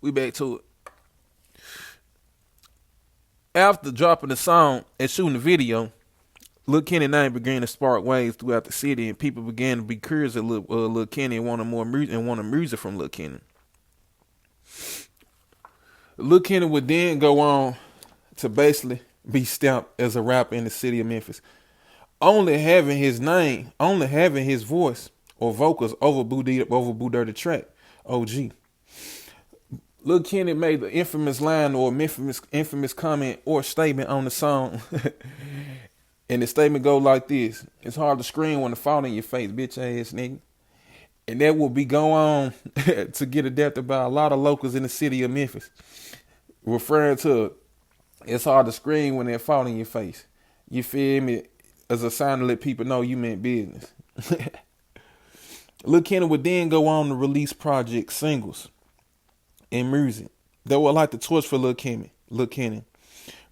We back to it. After dropping the song and shooting the video, Lil Kenny name began to spark waves throughout the city, and people began to be curious at Lil Kenny and wanted more music and wanted music from Lil Kenny. Lil Kenny would then go on to basically be stamped as a rapper in the city of Memphis, only having his name, only having his voice or vocals over Boo Dirty track, OG. Lil Kenny made the infamous line or infamous comment or statement on the song. And the statement go like this: "It's hard to scream when the fall in your face, bitch ass nigga." And that will be go on to get adapted by a lot of locals in the city of Memphis, referring to it's hard to scream when they fall in your face. You feel me? As a sign to let people know you meant business. Lil Kenny would then go on to release project singles and music that were like the torch for Lil Kenny,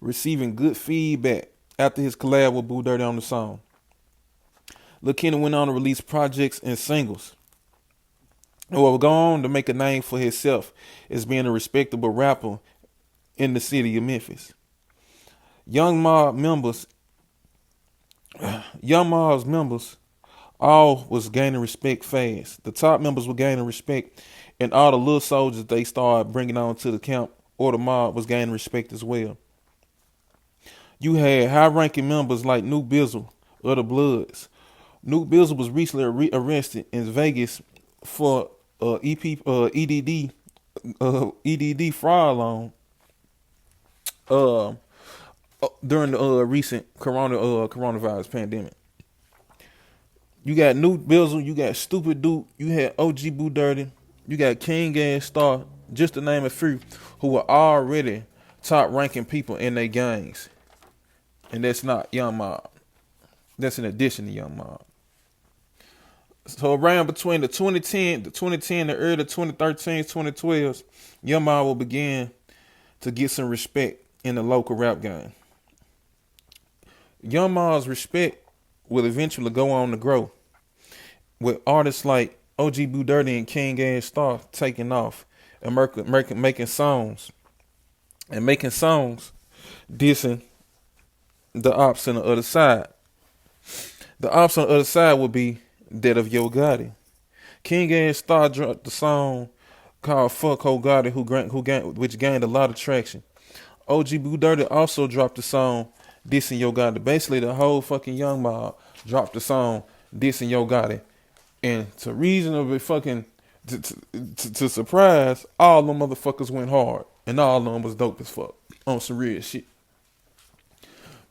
receiving good feedback after his collab with Boo Dirty on the song. Lil Kenny went on to release projects and singles and will go on to make a name for himself as being a respectable rapper in the city of Memphis. Young Mob's members all was gaining respect fast. The top members were gaining respect, and all the little soldiers they started bringing on to the camp or the mob was gaining respect as well. You had high-ranking members like New Bizzle of the Bloods. New Bizzle was recently arrested in Vegas for EDD fraud loan during the recent coronavirus pandemic. You got New Bizzle, you got Stupid Duke, you had OG Boo Dirty, you got King Gas Star, just to name a few, who were already top-ranking people in their gangs. And that's not Young Mob. That's in addition to Young Mob. So around between the 2010, the early 2013s, 2012s, Young Mob will begin to get some respect in the local rap game. Young Mob's respect will eventually go on to grow, with artists like OG Boo Dirty and King Gas Star taking off and making songs dissing the ops on the other side. The ops on the other side would be that of Yo Gotti. King Gas Star dropped the song called "Fuck Ho Gotti," which gained a lot of traction. OG Boo Dirty also dropped the song dissing Yo Gotti. Basically, the whole fucking Young Mob dropped the song dissing Yo Gotti, and to reasonably fucking to surprise, all them motherfuckers went hard, and all of them was dope as fuck on some real shit.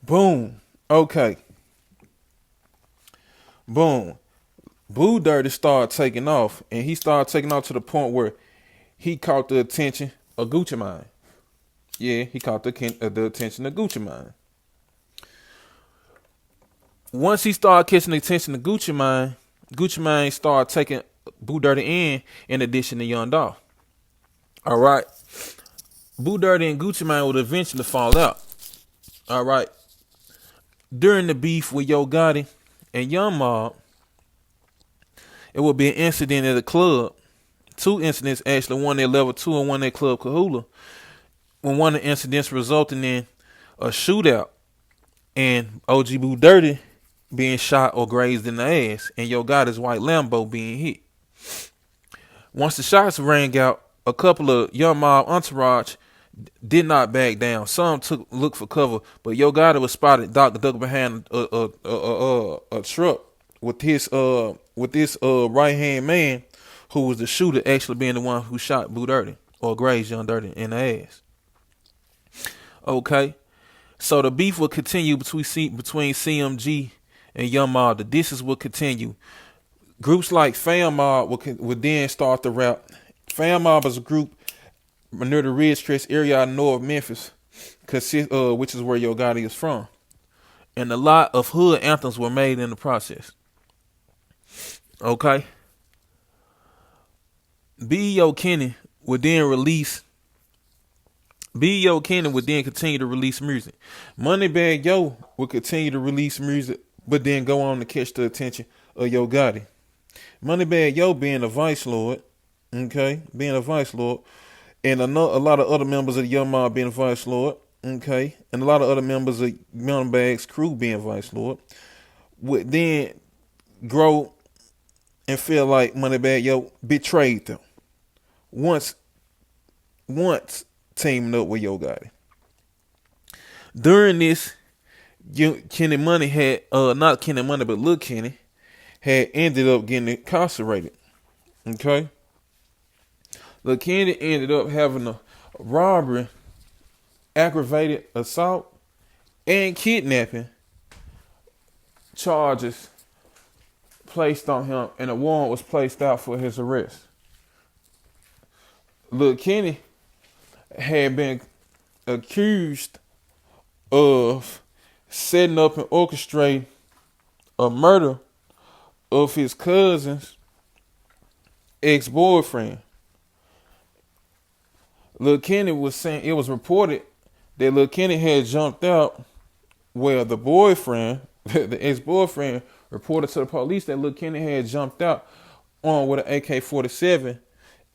Boom. Okay. Boom. Boo Dirty started taking off, and he started taking off to the point where he caught the attention of Gucci Mane. Yeah, he caught the attention of Gucci Mane. Once he started catching the attention of Gucci Mane started taking Boo Dirty in addition to Young Dolph. All right. Boo Dirty and Gucci Mane would eventually fall out. All right. During the beef with Yo Gotti and Young Mob, it would be an incident at a club. Two incidents, actually, one at Level 2 and one at Club Kahula. When one of the incidents resulting in a shootout and OG Boo Dirty being shot or grazed in the ass and Yo Gotti's white Lambo being hit. Once the shots rang out, a couple of Young Mob entourage did not back down. Some looked for cover, but Yo Gotti was spotted duck behind a truck with his right hand man, who was the shooter, actually being the one who shot Boo Dirty or grazed Young Dirty in the ass. Okay, so the beef will continue between CMG and Young Mob. The disses will continue. Groups like Fam Mob would then start to rap. Fam Mob is a group near the Ridgecrest area out north of Memphis, which is where Yo Gotti is from. And a lot of hood anthems were made in the process. Okay. BEO Kenny would then continue to release music. Moneybag Yo would continue to release music, but then go on to catch the attention of Yo Gotti. Moneybag Yo being a vice lord, and a lot of other members of the Young Mob being vice lord. Okay, and a lot of other members of Young Bag's crew being vice lord would then grow and feel like Moneybagg Yo betrayed them once teaming up with Yo Gotti. During this, Kenny Money had not Kenny Money but Lil Kenny had ended up getting incarcerated. Okay, Lil Kenny ended up having a robbery, aggravated assault, and kidnapping charges placed on him, and a warrant was placed out for his arrest. Lil Kenny had been accused of setting up and orchestrating a murder of his cousin's ex-boyfriend. Lil Kenny was saying, it was reported that Lil Kenny had jumped out where the boyfriend, the ex-boyfriend, reported to the police that Lil Kenny had jumped out on with an AK-47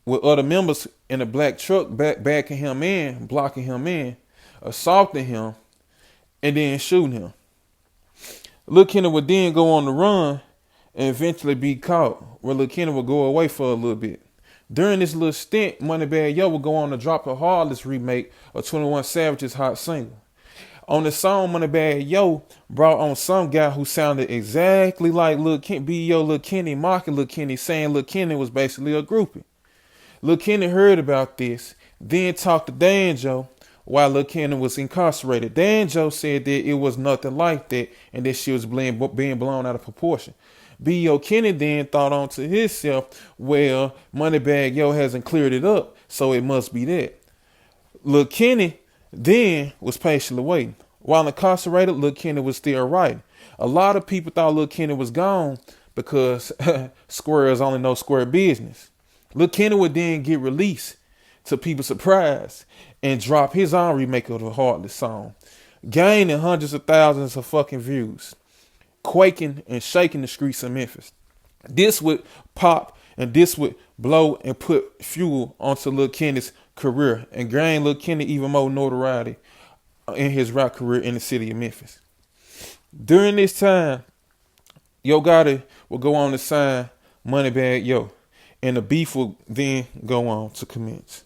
with other members in a black truck backing him in, blocking him in, assaulting him, and then shooting him. Lil Kenny would then go on the run and eventually be caught, where Lil Kenny would go away for a little bit. During this little stint, Moneybagg Yo would go on to drop a Heartless remake of 21 Savage's hot single. On the song, Moneybagg Yo brought on some guy who sounded exactly like BEO Lil Kenny, mocking Lil Kenny, saying Lil Kenny was basically a groupie. Lil Kenny heard about this, then talked to Danjo while Lil Kenny was incarcerated. Danjo said that it was nothing like that and that she was being blown out of proportion. BEO Kenny then thought on to himself, well, Moneybagg Yo hasn't cleared it up, so it must be that. Lil Kenny then was patiently waiting. While incarcerated, Lil Kenny was still writing. A lot of people thought Lil Kenny was gone because squares only know square business. Lil Kenny would then get released to people's surprise and drop his own remake of the Heartless song, gaining hundreds of thousands of fucking views, quaking and shaking the streets of Memphis. This would pop and this would blow and put fuel onto Lil Kenny's career and gain Lil Kenny even more notoriety in his rap career in the city of Memphis. During this time, Yo Gotti would go on to sign Moneybagg Yo, and the beef will then go on to commence.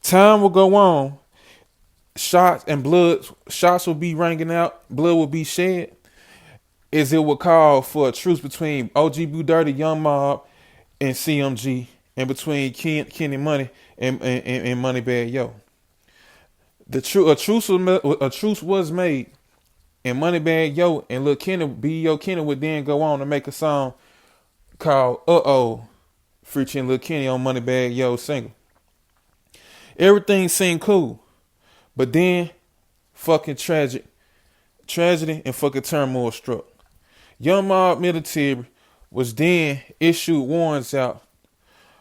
Time will go on. Shots will be ringing out. Blood will be shed, as it will call for a truce between OG Boo Dirty, Young Mob, and CMG, and between Kenny Money and Moneybagg Yo. A truce was made, and Moneybagg Yo and Lil Kenny, BEO Kenny, would then go on to make a song called Uh-Oh, featuring Lil Kenny on Moneybagg Yo's single. Everything seemed cool, but then fucking tragedy and fucking turmoil struck. Young Mob military was then issued warrants out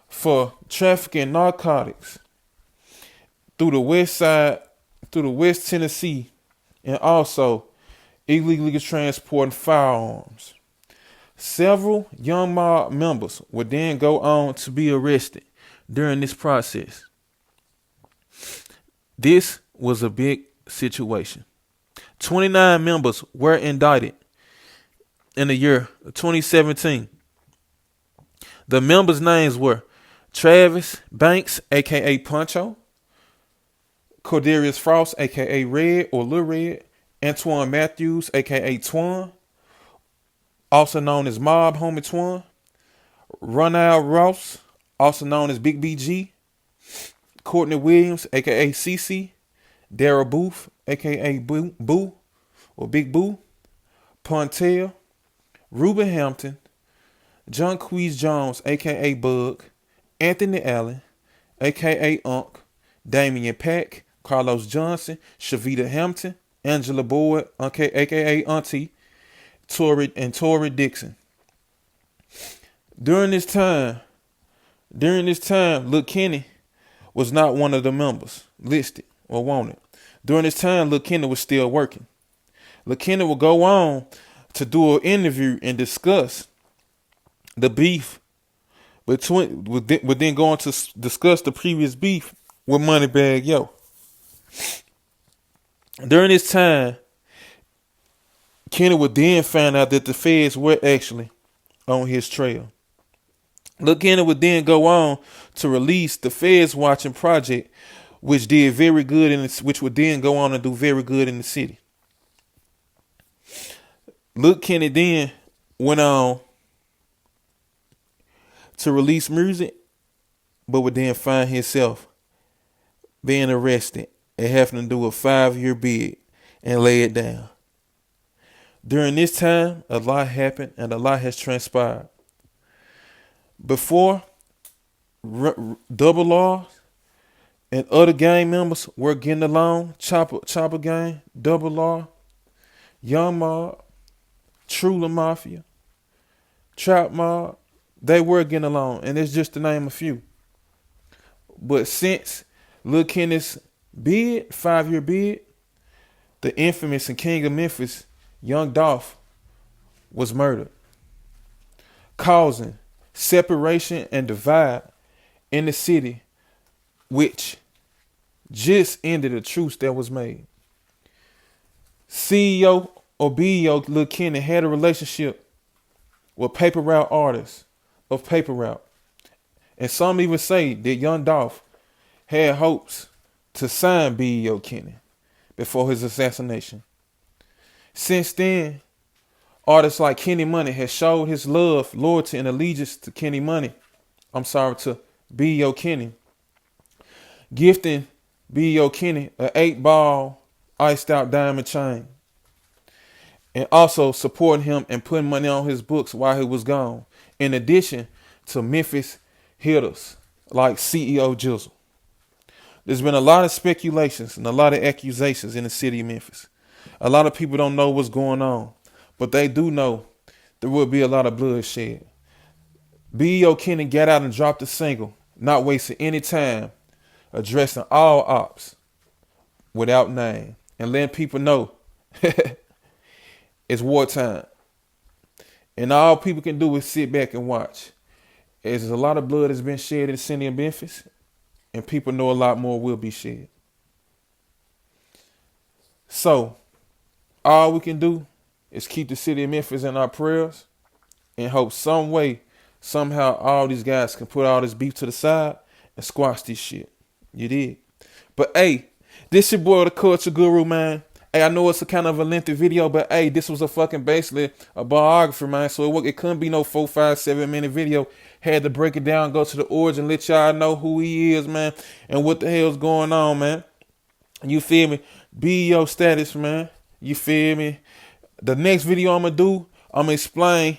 for trafficking narcotics through the West Tennessee, and also illegally transporting firearms. Several Young Mob members would then go on to be arrested during this process. This was a big situation. 29 members were indicted in the year 2017. The members' names were Travis Banks, aka Poncho, Cordarius Frost, aka Red or Lil Red, Antoine Matthews, aka Twan, also known as Mob Homie Twan, Ronald Ross, also known as Big BG, Courtney Williams, aka CC, Darrell Booth, aka Boo or Big Boo, Pontel, Ruben Hampton, John Queez Jones, aka Bug, Anthony Allen, aka Unc, Damian Pack, Carlos Johnson, Shavita Hampton, Angela Boyd, aka Auntie, Tori Dixon. During this time, Lil Kenny was not one of the members listed or wanted. During this time, Lil Kenny was still working. Lil Kenny would go on to do an interview and discuss the beef would then go on to discuss the previous beef with Moneybagg Yo. During this time, Kenny would then find out that the feds were actually on his trail. Lil Kenny would then go on to release the Feds Watching Project, which did very good which would then go on to do very good in the city. Lil Kenny then went on to release music, but would then find himself being arrested and having to do a 5-year bid and lay it down. During this time, a lot happened and a lot has transpired. Before, Double R and other gang members were getting along. Chopper Gang, Double R, Young Mob, Trula Mafia, Trap Mob. They were getting along, and it's just to name a few. But since Lil Kenny's bid, 5-year bid, the infamous and king of Memphis, Young Dolph, was murdered, causing separation and divide in the city, which just ended a truce that was made. CEO or BEO Lil Kenny had a relationship with Paper Route artists of Paper Route. And some even say that Young Dolph had hopes to sign BEO Kenny before his assassination. Since then, artists like Kenny Money has showed his love, loyalty, and allegiance to to BEO Kenny, gifting BEO Kenny an 8-ball iced out diamond chain, and also supporting him and putting money on his books while he was gone, in addition to Memphis hitters like CEO Jizzle. There's been a lot of speculations and a lot of accusations in the city of Memphis. A lot of people don't know what's going on, but they do know there will be a lot of bloodshed. BEO Kenny got out and dropped a single, not wasting any time, addressing all ops without name and letting people know it's wartime. And all people can do is sit back and watch. There's a lot of blood that's been shed in the city of Memphis, and people know a lot more will be shed. So, all we can do is keep the city of Memphis in our prayers and hope some way, somehow, all these guys can put all this beef to the side and squash this shit. You did. But hey, this your boy, the Culture Guru, man. Hey, I know it's a kind of a lengthy video, but hey, this was a fucking basically a biography, man. So it couldn't be no 4, 5, 7 minute video. Had to break it down, go to the origin, let y'all know who he is, man, and what the hell's going on, man. You feel me? BEO status, man. You feel me? The next video I'm gonna do, I'm gonna explain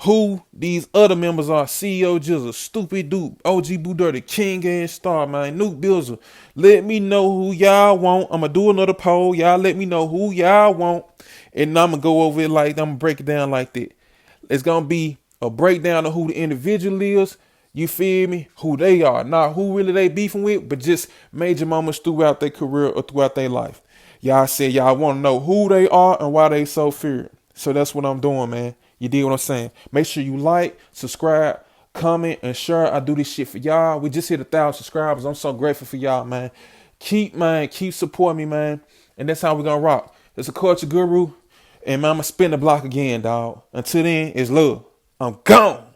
who these other members are. CEO Jizzle, Stupid Duke, OG Boo Dirty, King and Star, man, Nuke Billzer. Let me know who y'all want. I'm gonna do another poll. Y'all let me know who y'all want. And I'm gonna go over it like, I'm gonna break it down like that. It's gonna be a breakdown of who the individual is. You feel me? Who they are. Not who really they beefing with, but just major moments throughout their career or throughout their life. Y'all said y'all want to know who they are and why they so feared. So that's what I'm doing, man. You dig what I'm saying? Make sure you like, subscribe, comment, and share. I do this shit for y'all. We just hit 1,000 subscribers. I'm so grateful for y'all, man. Keep supporting me, man. And that's how we're going to rock. It's a Culture Guru. And man, I'm going to spin the block again, dog. Until then, it's love. I'm gone.